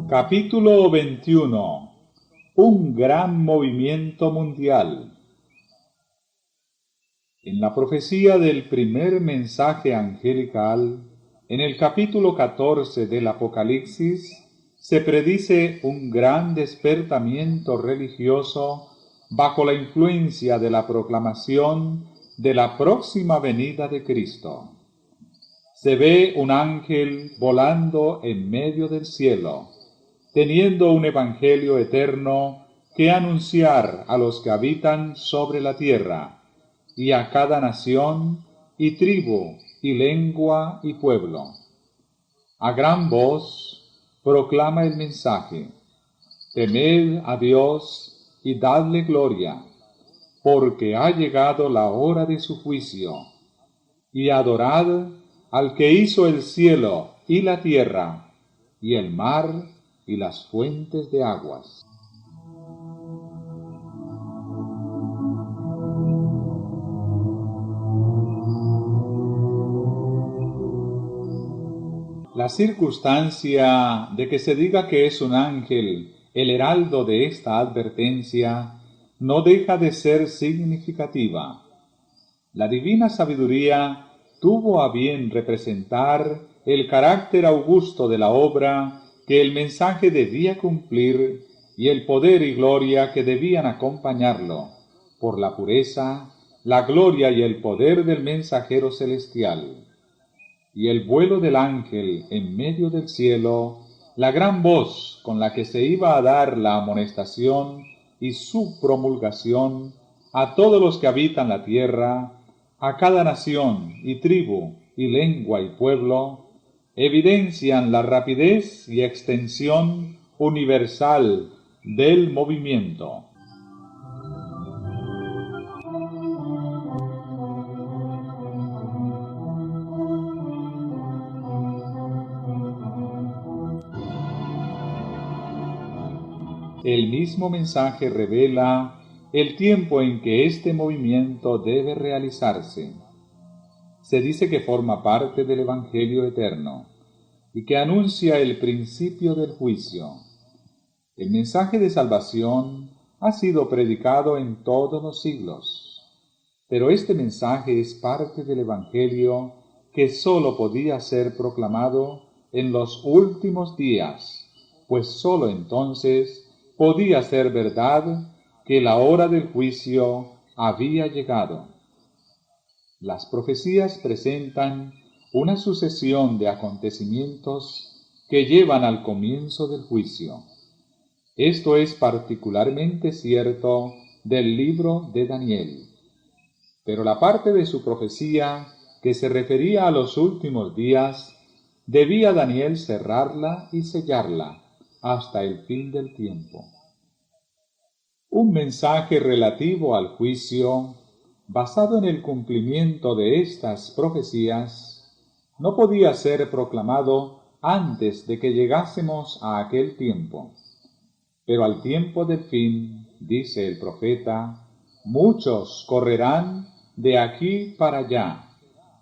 Capítulo 21. Un gran movimiento mundial. En la profecía del primer mensaje angelical, en el capítulo 14 del Apocalipsis, se predice un gran despertamiento religioso bajo la influencia de la proclamación de la próxima venida de Cristo. Se ve un ángel volando en medio del cielo, teniendo un evangelio eterno que anunciar a los que habitan sobre la tierra, y a cada nación, y tribu, y lengua, y pueblo. A gran voz proclama el mensaje: temed a Dios y dadle gloria, porque ha llegado la hora de su juicio, y adorad al que hizo el cielo y la tierra, y el mar, y las fuentes de aguas. La circunstancia de que se diga que es un ángel el heraldo de esta advertencia no deja de ser significativa. La divina sabiduría tuvo a bien representar el carácter augusto de la obra que el mensaje debía cumplir y el poder y gloria que debían acompañarlo, por la pureza, la gloria y el poder del mensajero celestial. Y el vuelo del ángel en medio del cielo, la gran voz con la que se iba a dar la amonestación y su promulgación a todos los que habitan la tierra, a cada nación y tribu y lengua y pueblo, evidencian la rapidez y extensión universal del movimiento. El mismo mensaje revela el tiempo en que este movimiento debe realizarse. Se dice que forma parte del Evangelio eterno y que anuncia el principio del juicio. El mensaje de salvación ha sido predicado en todos los siglos, pero este mensaje es parte del Evangelio que sólo podía ser proclamado en los últimos días, pues sólo entonces podía ser verdad que la hora del juicio había llegado. Las profecías presentan una sucesión de acontecimientos que llevan al comienzo del juicio. Esto es particularmente cierto del libro de Daniel. Pero la parte de su profecía que se refería a los últimos días, debía Daniel cerrarla y sellarla hasta el fin del tiempo. Un mensaje relativo al juicio, basado en el cumplimiento de estas profecías, no podía ser proclamado antes de que llegásemos a aquel tiempo. Pero al tiempo del fin, dice el profeta, muchos correrán de aquí para allá,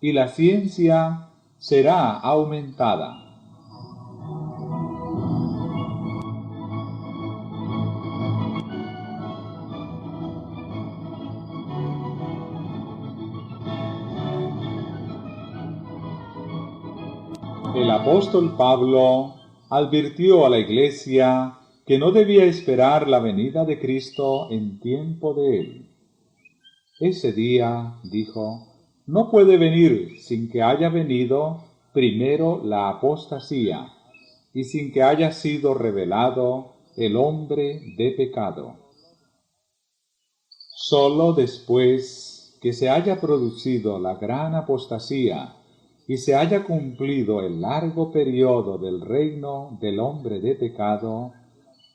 y la ciencia será aumentada. El apóstol Pablo advirtió a la Iglesia que no debía esperar la venida de Cristo en tiempo de él. Ese día, dijo, no puede venir sin que haya venido primero la apostasía y sin que haya sido revelado el hombre de pecado. Sólo después que se haya producido la gran apostasía y se haya cumplido el largo periodo del reino del hombre de pecado,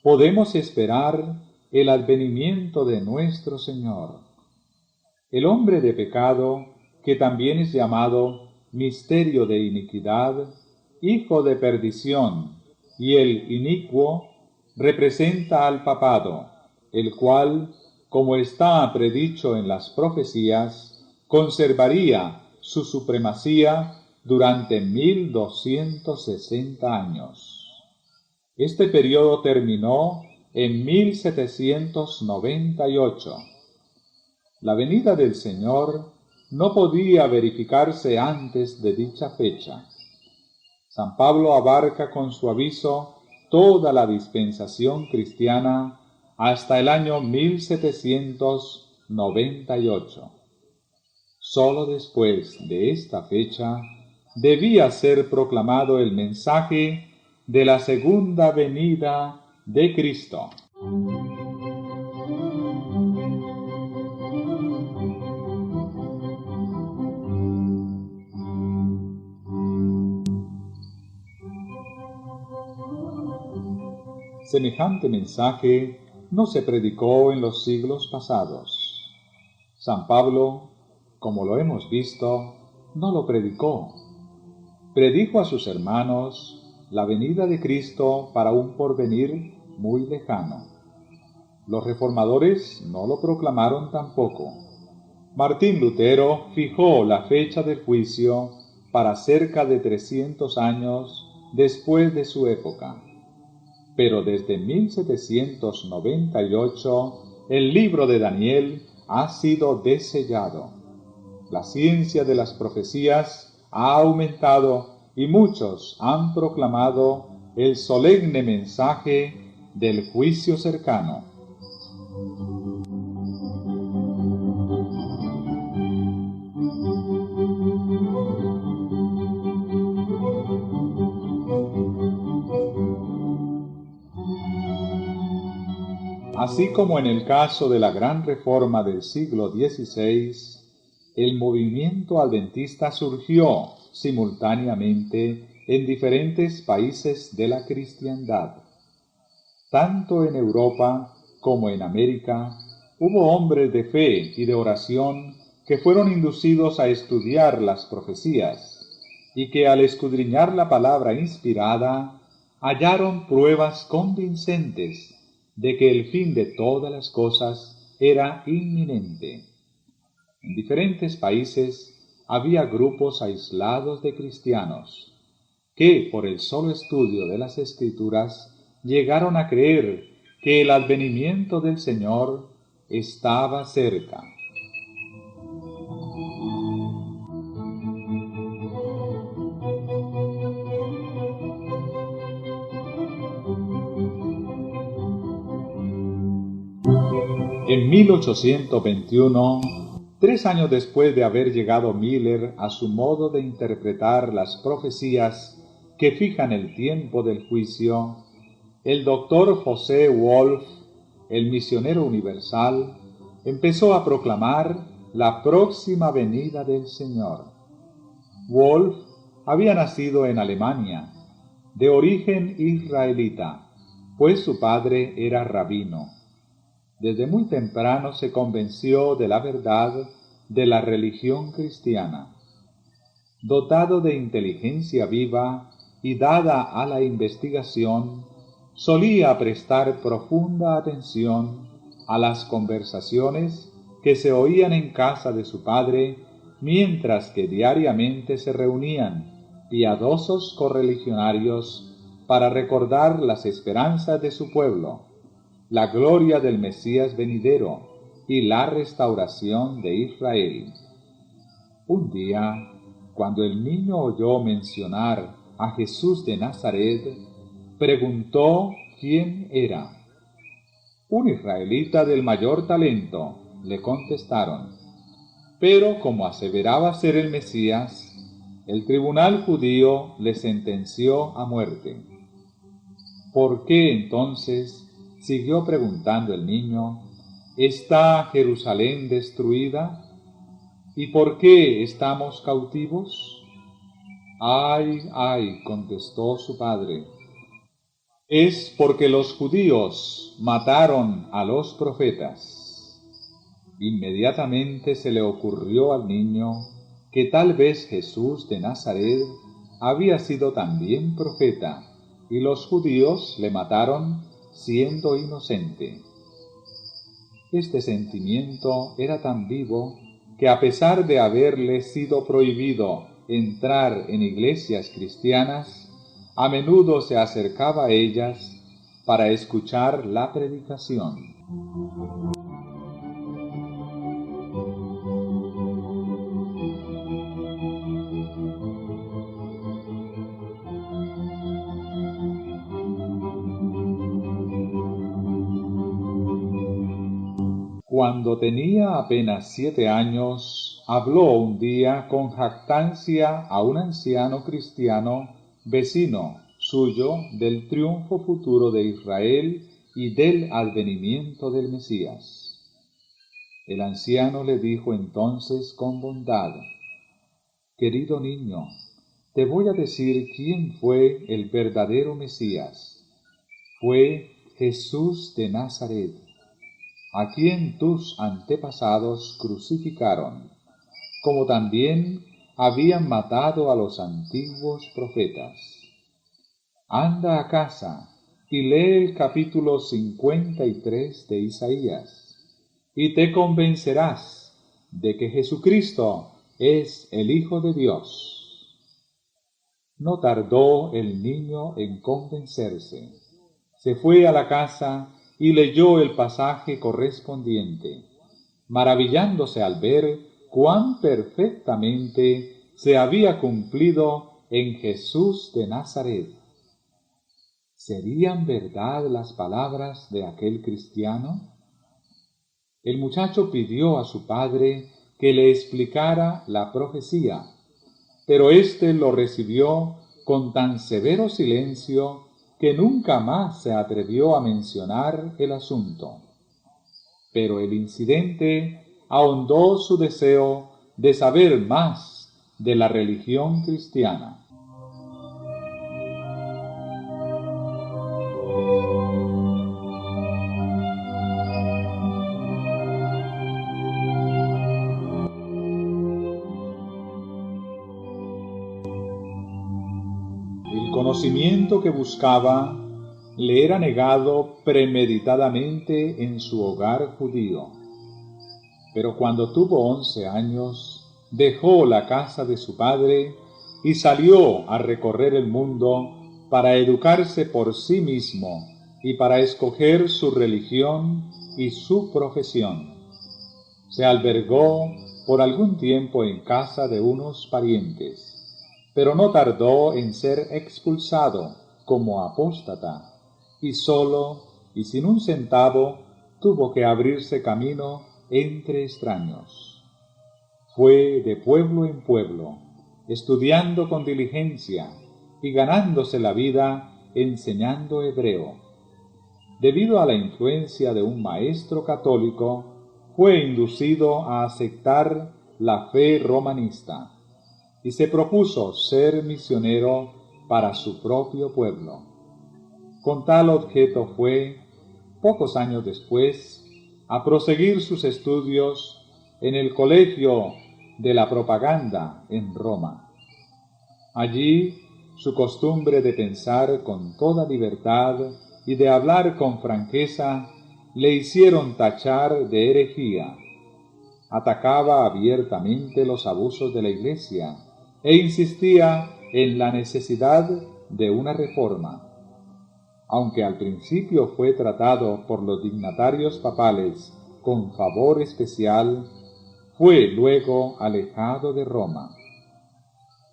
podemos esperar el advenimiento de nuestro Señor. El hombre de pecado, que también es llamado misterio de iniquidad, hijo de perdición, y el inicuo, representa al papado, el cual, como está predicho en las profecías, conservaría su supremacía durante 1260 años. Este periodo terminó en 1798. La venida del Señor no podía verificarse antes de dicha fecha. San Pablo abarca con su aviso toda la dispensación cristiana hasta el año 1798. Solo después de esta fecha debía ser proclamado el mensaje de la segunda venida de Cristo. Semejante mensaje no se predicó en los siglos pasados. San Pablo, como lo hemos visto, no lo predicó. Predijo a sus hermanos la venida de Cristo para un porvenir muy lejano. Los reformadores no lo proclamaron tampoco. Martín Lutero fijó la fecha del juicio para cerca de 300 años después de su época. Pero desde 1798 el libro de Daniel ha sido desellado. La ciencia de las profecías ha aumentado y muchos han proclamado el solemne mensaje del juicio cercano. Así como en el caso de la Gran Reforma del siglo XVI, el movimiento adventista surgió simultáneamente en diferentes países de la cristiandad. Tanto en Europa como en América hubo hombres de fe y de oración que fueron inducidos a estudiar las profecías y que al escudriñar la palabra inspirada hallaron pruebas convincentes de que el fin de todas las cosas era inminente. En diferentes países había grupos aislados de cristianos que, por el solo estudio de las Escrituras, llegaron a creer que el advenimiento del Señor estaba cerca. En 1821, 3 años después de haber llegado Miller a su modo de interpretar las profecías que fijan el tiempo del juicio, el doctor José Wolf, el misionero universal, empezó a proclamar la próxima venida del Señor. Wolf había nacido en Alemania, de origen israelita, pues su padre era rabino. Desde muy temprano se convenció de la verdad de la religión cristiana. Dotado de inteligencia viva y dada a la investigación, solía prestar profunda atención a las conversaciones que se oían en casa de su padre, mientras que diariamente se reunían piadosos correligionarios para recordar las esperanzas de su pueblo, la gloria del Mesías venidero y la restauración de Israel. Un día, cuando el niño oyó mencionar a Jesús de Nazaret, preguntó quién era. Un israelita del mayor talento, le contestaron. Pero como aseveraba ser el Mesías, el tribunal judío le sentenció a muerte. ¿Por qué entonces, siguió preguntando el niño, está Jerusalén destruida? ¿Y por qué estamos cautivos? Ay, ay, contestó su padre, es porque los judíos mataron a los profetas. Inmediatamente se le ocurrió al niño que tal vez Jesús de Nazaret había sido también profeta, y los judíos le mataron siendo inocente. Este sentimiento era tan vivo que a pesar de haberle sido prohibido entrar en iglesias cristianas, a menudo se acercaba a ellas para escuchar la predicación. Cuando tenía apenas 7 años, habló un día con jactancia a un anciano cristiano, vecino suyo, del triunfo futuro de Israel y del advenimiento del Mesías. El anciano le dijo entonces con bondad: «Querido niño, te voy a decir quién fue el verdadero Mesías. Fue Jesús de Nazaret, a quien tus antepasados crucificaron, como también habían matado a los antiguos profetas. Anda a casa y lee el capítulo 53 de Isaías, y te convencerás de que Jesucristo es el Hijo de Dios». No tardó el niño en convencerse. Se fue a la casa y leyó el pasaje correspondiente, maravillándose al ver cuán perfectamente se había cumplido en Jesús de Nazaret. ¿Serían verdad las palabras de aquel cristiano? El muchacho pidió a su padre que le explicara la profecía, pero éste lo recibió con tan severo silencio que nunca más se atrevió a mencionar el asunto. Pero el incidente ahondó su deseo de saber más de la religión cristiana. El conocimiento que buscaba le era negado premeditadamente en su hogar judío. Pero cuando tuvo 11 años, dejó la casa de su padre y salió a recorrer el mundo para educarse por sí mismo y para escoger su religión y su profesión. Se albergó por algún tiempo en casa de unos parientes, pero no tardó en ser expulsado como apóstata, y solo y sin un centavo tuvo que abrirse camino entre extraños. Fue de pueblo en pueblo, estudiando con diligencia y ganándose la vida enseñando hebreo. Debido a la influencia de un maestro católico, fue inducido a aceptar la fe romanista y se propuso ser misionero para su propio pueblo. Con tal objeto fue, pocos años después, a proseguir sus estudios en el Colegio de la Propaganda en Roma. Allí, su costumbre de pensar con toda libertad y de hablar con franqueza le hicieron tachar de herejía. Atacaba abiertamente los abusos de la Iglesia e insistía en la necesidad de una reforma. Aunque al principio fue tratado por los dignatarios papales con favor especial, fue luego alejado de Roma.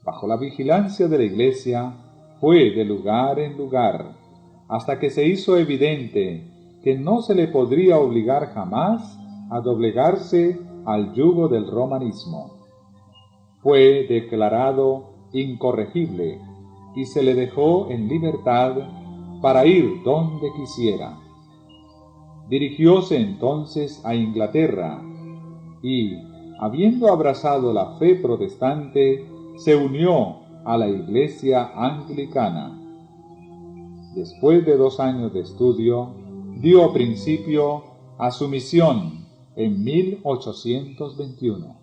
Bajo la vigilancia de la Iglesia, fue de lugar en lugar, hasta que se hizo evidente que no se le podría obligar jamás a doblegarse al yugo del romanismo. Fue declarado incorregible y se le dejó en libertad para ir donde quisiera. Dirigióse entonces a Inglaterra y, habiendo abrazado la fe protestante, se unió a la Iglesia anglicana. Después de 2 años de estudio, dio principio a su misión en 1821.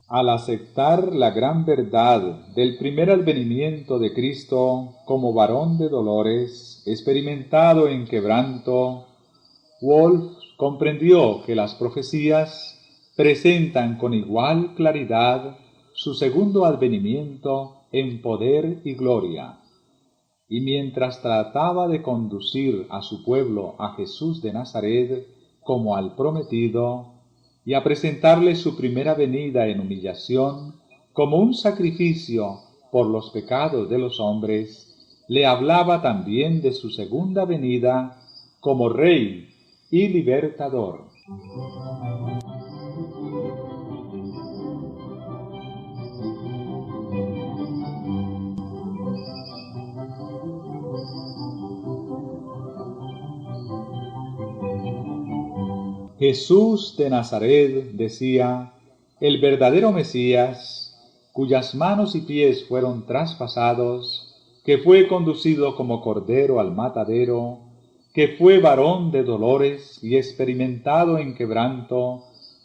Al aceptar la gran verdad del primer advenimiento de Cristo como varón de dolores, experimentado en quebranto, Wolf comprendió que las profecías presentan con igual claridad su segundo advenimiento en poder y gloria. Y mientras trataba de conducir a su pueblo a Jesús de Nazaret como al prometido, y a presentarle su primera venida en humillación como un sacrificio por los pecados de los hombres, le hablaba también de su segunda venida como Rey y Libertador. Jesús de Nazaret, decía, el verdadero Mesías, cuyas manos y pies fueron traspasados, que fue conducido como cordero al matadero, que fue varón de dolores y experimentado en quebranto,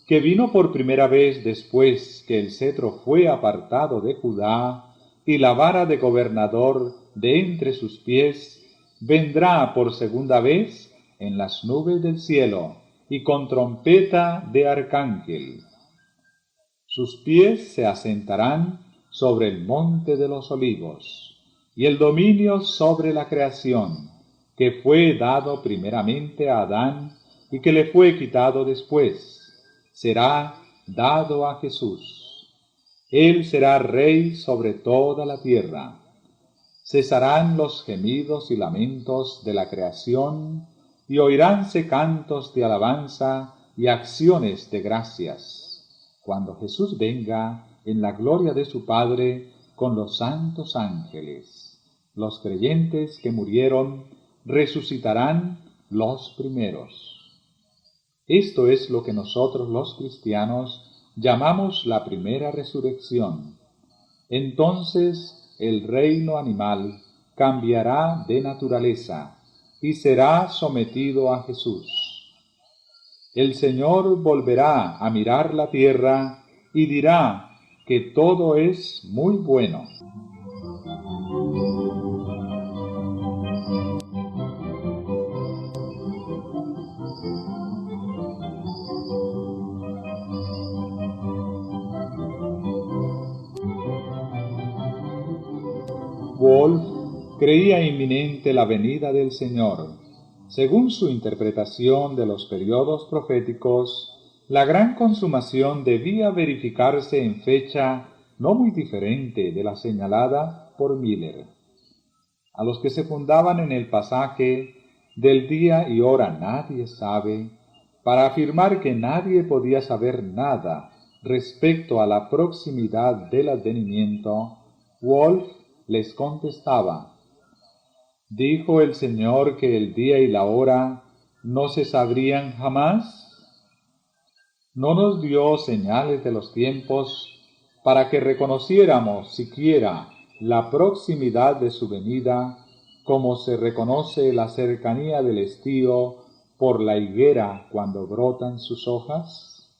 que vino por primera vez después que el cetro fue apartado de Judá y la vara de gobernador de entre sus pies, vendrá por segunda vez en las nubes del cielo y con trompeta de arcángel. Sus pies se asentarán sobre el monte de los olivos, y el dominio sobre la creación, que fue dado primeramente a Adán y que le fue quitado después, será dado a Jesús. Él será rey sobre toda la tierra. Cesarán los gemidos y lamentos de la creación, y oiránse cantos de alabanza y acciones de gracias, cuando Jesús venga en la gloria de su Padre con los santos ángeles. Los creyentes que murieron resucitarán los primeros. Esto es lo que nosotros los cristianos llamamos la primera resurrección. Entonces el reino animal cambiará de naturaleza y será sometido a Jesús. El Señor volverá a mirar la tierra y dirá que todo es muy bueno. Wolf creía inminente la venida del Señor. Según su interpretación de los periodos proféticos, la gran consumación debía verificarse en fecha no muy diferente de la señalada por Miller. A los que se fundaban en el pasaje del día y hora nadie sabe, para afirmar que nadie podía saber nada respecto a la proximidad del advenimiento, Wolf les contestaba: ¿dijo el Señor que el día y la hora no se sabrían jamás? ¿No nos dio señales de los tiempos para que reconociéramos siquiera la proximidad de su venida, como se reconoce la cercanía del estío por la higuera cuando brotan sus hojas?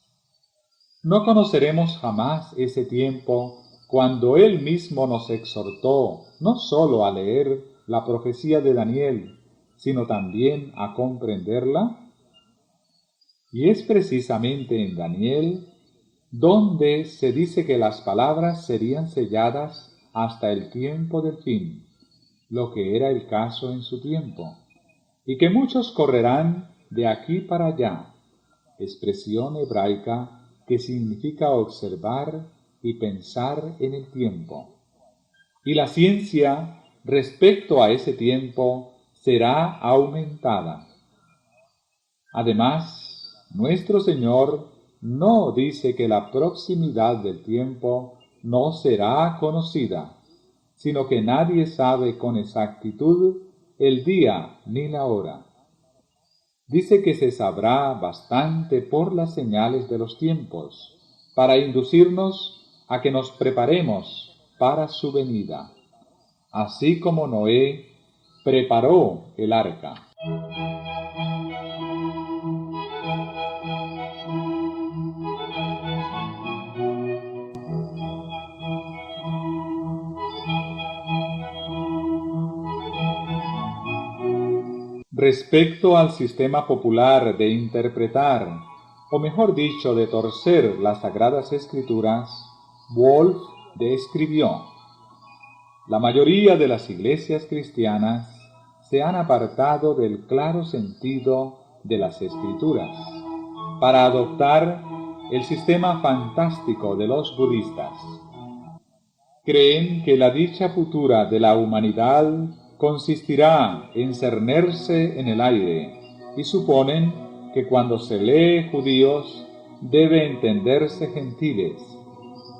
No conoceremos jamás ese tiempo cuando Él mismo nos exhortó no sólo a leer la profecía de Daniel, sino también a comprenderla. Y es precisamente en Daniel donde se dice que las palabras serían selladas hasta el tiempo del fin, lo que era el caso en su tiempo, y que muchos correrán de aquí para allá, expresión hebraica que significa observar y pensar en el tiempo. Y la ciencia respecto a ese tiempo será aumentada. Además, nuestro Señor no dice que la proximidad del tiempo no será conocida, sino que nadie sabe con exactitud el día ni la hora. Dice que se sabrá bastante por las señales de los tiempos, para inducirnos a que nos preparemos para su venida, así como Noé preparó el arca. Respecto al sistema popular de interpretar, o mejor dicho, de torcer las Sagradas Escrituras, Wolf describió: la mayoría de las iglesias cristianas se han apartado del claro sentido de las Escrituras para adoptar el sistema fantástico de los budistas. Creen que la dicha futura de la humanidad consistirá en cernerse en el aire y suponen que cuando se lee judíos debe entenderse gentiles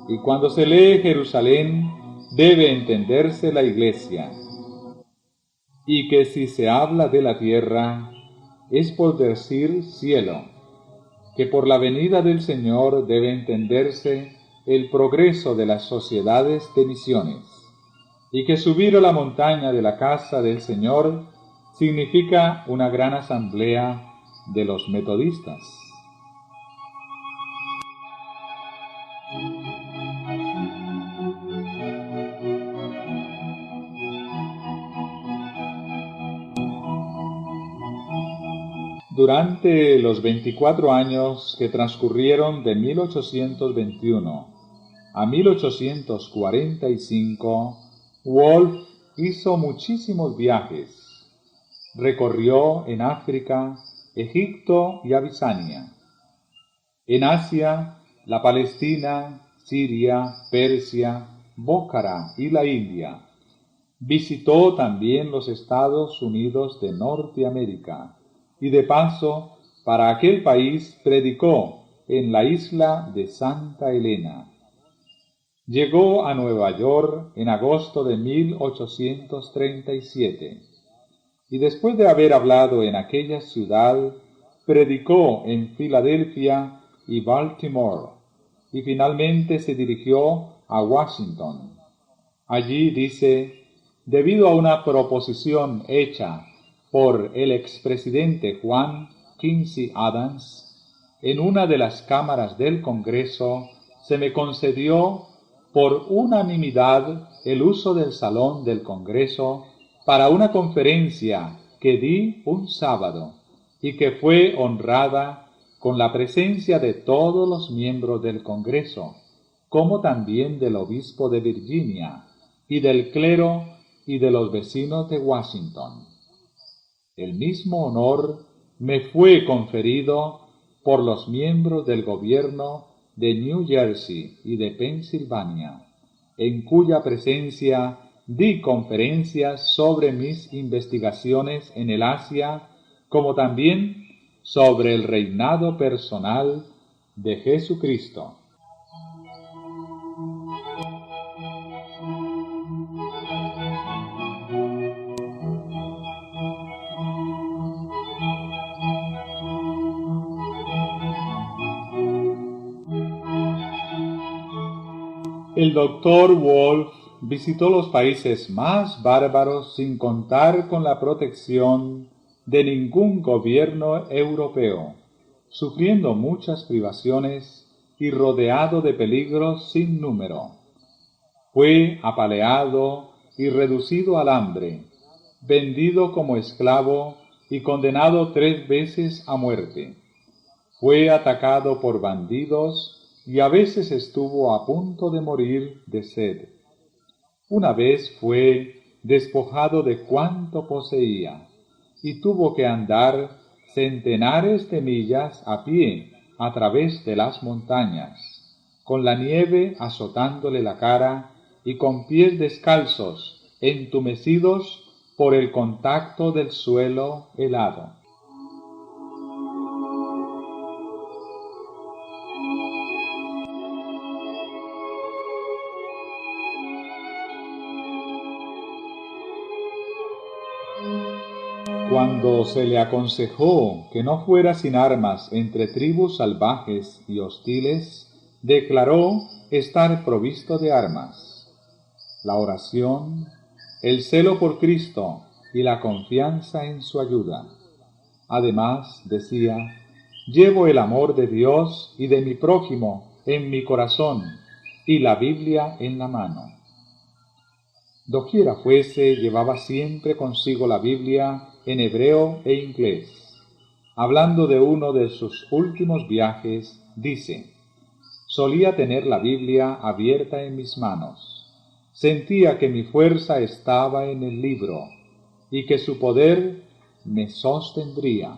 y cuando se lee Jerusalén debe entenderse la iglesia, y que si se habla de la tierra es por decir cielo, que por la venida del Señor debe entenderse el progreso de las sociedades de misiones, y que subir a la montaña de la casa del Señor significa una gran asamblea de los metodistas. Durante los 24 años que transcurrieron de 1821 a 1845, Wolf hizo muchísimos viajes. Recorrió en África, Egipto y Abisania. En Asia, la Palestina, Siria, Persia, Bókhara y la India. Visitó también los Estados Unidos de Norteamérica y de paso para aquel país predicó en la isla de Santa Elena. Llegó a Nueva York en agosto de 1837 y después de haber hablado en aquella ciudad, predicó en Filadelfia y Baltimore y finalmente se dirigió a Washington. Allí dice: debido a una proposición hecha por el expresidente Juan Quincy Adams, en una de las cámaras del Congreso se me concedió por unanimidad el uso del salón del Congreso para una conferencia que di un sábado y que fue honrada con la presencia de todos los miembros del Congreso, como también del obispo de Virginia y del clero y de los vecinos de Washington. El mismo honor me fue conferido por los miembros del gobierno de New Jersey y de Pensilvania, en cuya presencia di conferencias sobre mis investigaciones en el Asia, como también sobre el reinado personal de Jesucristo. El doctor Wolf visitó los países más bárbaros sin contar con la protección de ningún gobierno europeo, sufriendo muchas privaciones y rodeado de peligros sin número. Fue apaleado y reducido al hambre, vendido como esclavo y condenado 3 veces a muerte. Fue atacado por bandidos y a veces estuvo a punto de morir de sed. Una vez fue despojado de cuanto poseía y tuvo que andar centenares de millas a pie a través de las montañas, con la nieve azotándole la cara y con pies descalzos, entumecidos por el contacto del suelo helado. Cuando se le aconsejó que no fuera sin armas entre tribus salvajes y hostiles, declaró estar provisto de armas. La oración, el celo por Cristo y la confianza en su ayuda. Además, decía, llevo el amor de Dios y de mi prójimo en mi corazón y la Biblia en la mano. Doquiera fuese, llevaba siempre consigo la Biblia en hebreo e inglés. Hablando de uno de sus últimos viajes, dice: «Solía tener la Biblia abierta en mis manos. Sentía que mi fuerza estaba en el libro y que su poder me sostendría».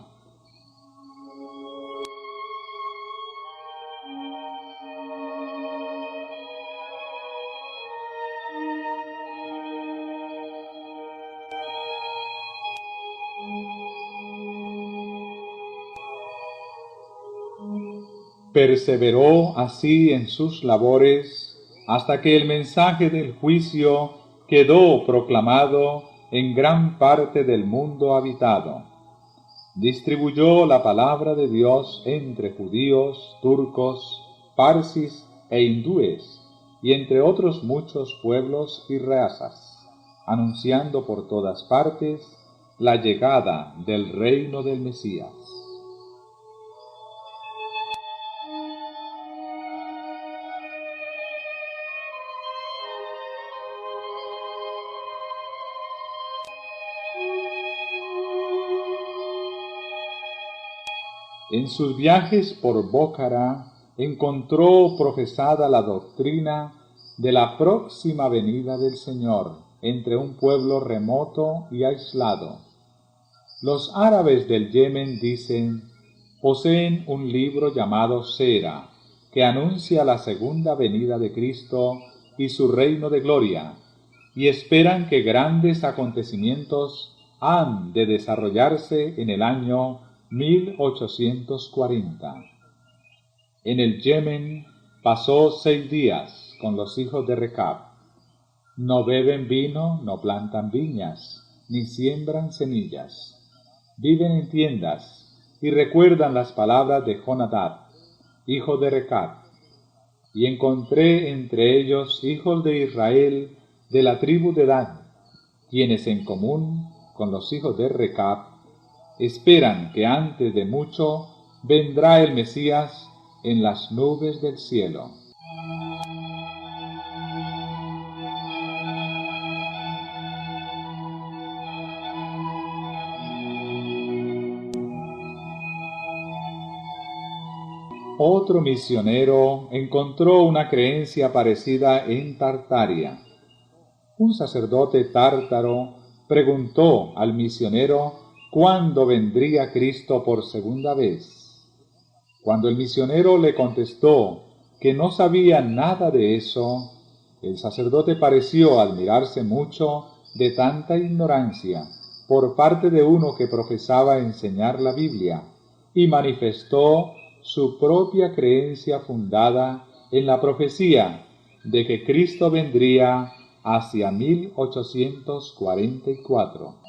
Perseveró así en sus labores hasta que el mensaje del juicio quedó proclamado en gran parte del mundo habitado. Distribuyó la palabra de Dios entre judíos, turcos, parsis e hindúes, y entre otros muchos pueblos y razas, anunciando por todas partes la llegada del reino del Mesías. En sus viajes por Bókhara encontró profesada la doctrina de la próxima venida del Señor entre un pueblo remoto y aislado. Los árabes del Yemen, dicen, poseen un libro llamado Sera, que anuncia la segunda venida de Cristo y su reino de gloria, y esperan que grandes acontecimientos han de desarrollarse en el año 1840. En el Yemen pasó 6 días con los hijos de Recab. No beben vino, no plantan viñas, ni siembran semillas. Viven en tiendas y recuerdan las palabras de Jonadab, hijo de Recab. Y encontré entre ellos hijos de Israel de la tribu de Dan, quienes en común con los hijos de Recab esperan que antes de mucho vendrá el Mesías en las nubes del cielo. Otro misionero encontró una creencia parecida en Tartaria. Un sacerdote tártaro preguntó al misionero cuándo vendría Cristo por segunda vez. Cuando el misionero le contestó que no sabía nada de eso, el sacerdote pareció admirarse mucho de tanta ignorancia por parte de uno que profesaba enseñar la Biblia, y manifestó su propia creencia fundada en la profecía de que Cristo vendría hacia 1844.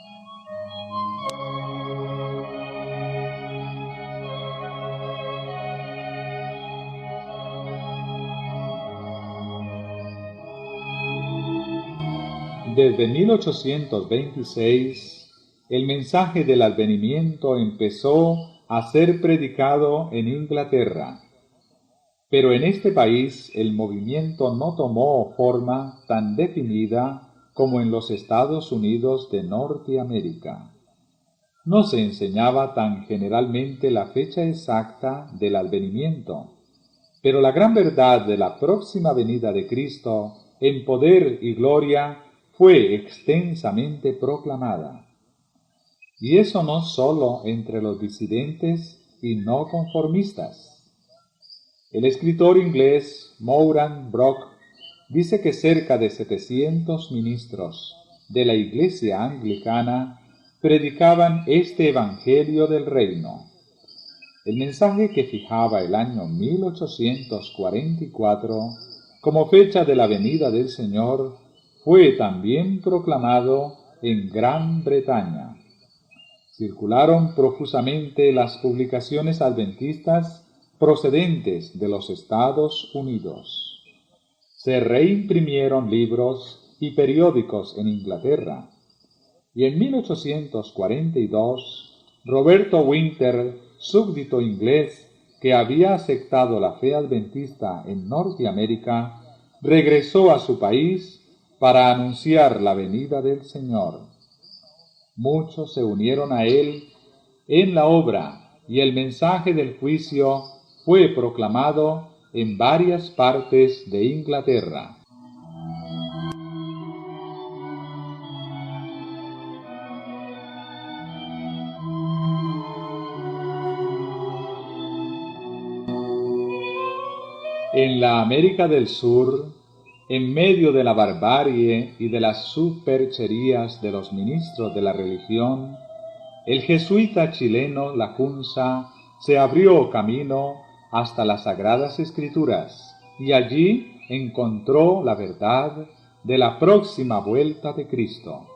Desde 1826, el mensaje del advenimiento empezó a ser predicado en Inglaterra, pero en este país el movimiento no tomó forma tan definida como en los Estados Unidos de Norteamérica. No se enseñaba tan generalmente la fecha exacta del advenimiento, pero la gran verdad de la próxima venida de Cristo en poder y gloria fue extensamente proclamada. Y eso no sólo entre los disidentes y no conformistas. El escritor inglés Moran Brock dice que cerca de 700 ministros de la Iglesia anglicana predicaban este Evangelio del Reino. El mensaje que fijaba el año 1844 como fecha de la venida del Señor fue también proclamado en Gran Bretaña. Circularon profusamente las publicaciones adventistas procedentes de los Estados Unidos. Se reimprimieron libros y periódicos en Inglaterra. Y en 1842, Roberto Winter, súbdito inglés que había aceptado la fe adventista en Norteamérica, regresó a su país para anunciar la venida del Señor. Muchos se unieron a él en la obra, y el mensaje del juicio fue proclamado en varias partes de Inglaterra. En la América del Sur, en medio de la barbarie y de las supercherías de los ministros de la religión, el jesuita chileno Lacunza se abrió camino hasta las Sagradas Escrituras y allí encontró la verdad de la próxima vuelta de Cristo.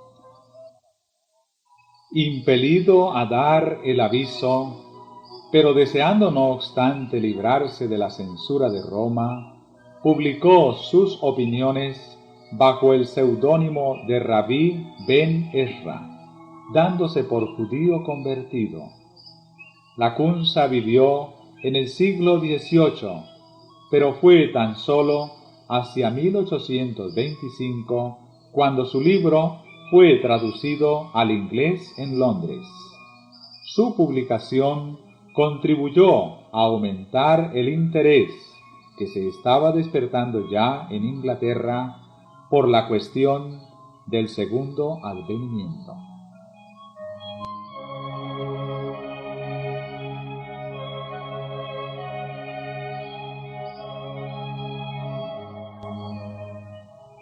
Impelido a dar el aviso, pero deseando no obstante librarse de la censura de Roma, publicó sus opiniones bajo el seudónimo de Rabí Ben Ezra, dándose por judío convertido. Lacunza vivió en el siglo XVIII, pero fue tan solo hacia 1825 cuando su libro fue traducido al inglés en Londres. Su publicación contribuyó a aumentar el interés que se estaba despertando ya en Inglaterra por la cuestión del segundo advenimiento.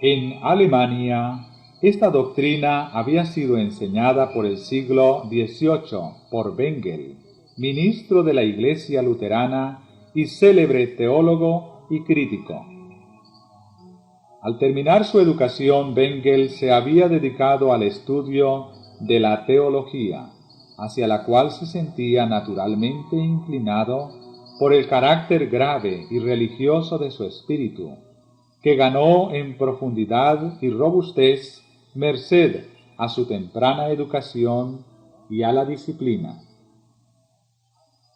En Alemania, esta doctrina había sido enseñada por el siglo XVIII por Bengel, ministro de la Iglesia luterana y célebre teólogo y crítico. Al terminar su educación, Bengel se había dedicado al estudio de la teología, hacia la cual se sentía naturalmente inclinado por el carácter grave y religioso de su espíritu, que ganó en profundidad y robustez merced a su temprana educación y a la disciplina.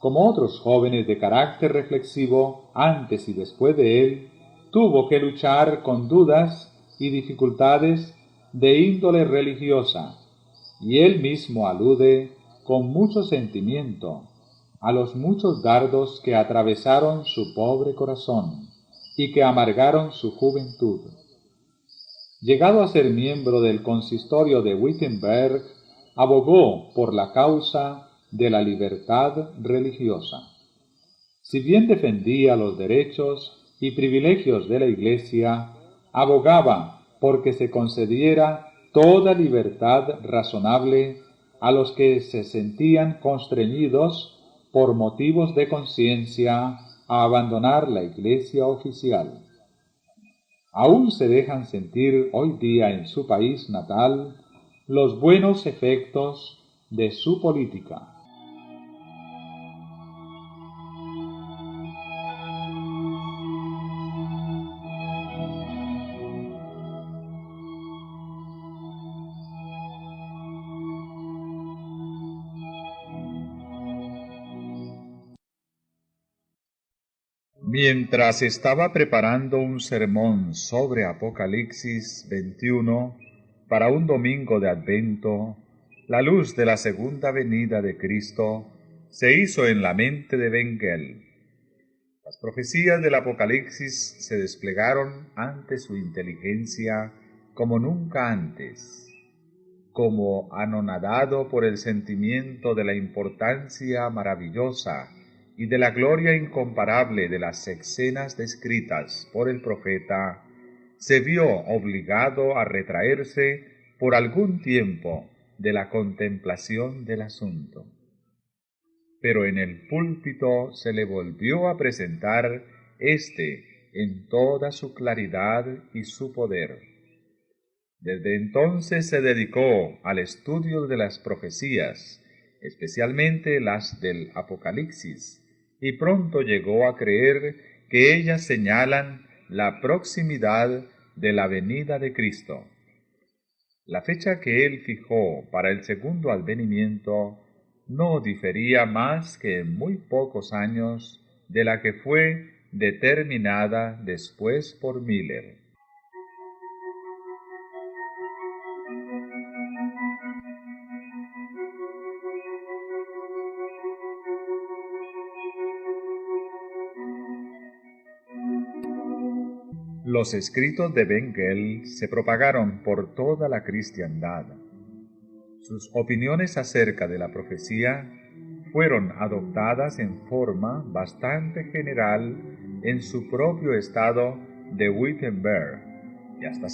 Como otros jóvenes de carácter reflexivo, antes y después de él, tuvo que luchar con dudas y dificultades de índole religiosa, y él mismo alude con mucho sentimiento a los muchos dardos que atravesaron su pobre corazón y que amargaron su juventud. Llegado a ser miembro del consistorio de Wittenberg, abogó por la causa de la libertad religiosa. Si bien defendía los derechos y privilegios de la Iglesia, abogaba porque se concediera toda libertad razonable a los que se sentían constreñidos por motivos de conciencia a abandonar la Iglesia oficial. Aún se dejan sentir hoy día en su país natal los buenos efectos de su política. Mientras estaba preparando un sermón sobre Apocalipsis 21 para un domingo de Adviento, la luz de la segunda venida de Cristo se hizo en la mente de Bengel. Las profecías del Apocalipsis se desplegaron ante su inteligencia como nunca antes. Como anonadado por el sentimiento de la importancia maravillosa y de la gloria incomparable de las escenas descritas por el profeta, se vio obligado a retraerse por algún tiempo de la contemplación del asunto. Pero en el púlpito se le volvió a presentar éste en toda su claridad y su poder. Desde entonces se dedicó al estudio de las profecías, especialmente las del Apocalipsis, y pronto llegó a creer que ellas señalan la proximidad de la venida de Cristo. La fecha que él fijó para el segundo advenimiento no difería más que en muy pocos años de la que fue determinada después por Miller. Los escritos de Bengel se propagaron por toda la cristiandad. Sus opiniones acerca de la profecía fueron adoptadas en forma bastante general en su propio estado de Wittenberg y hasta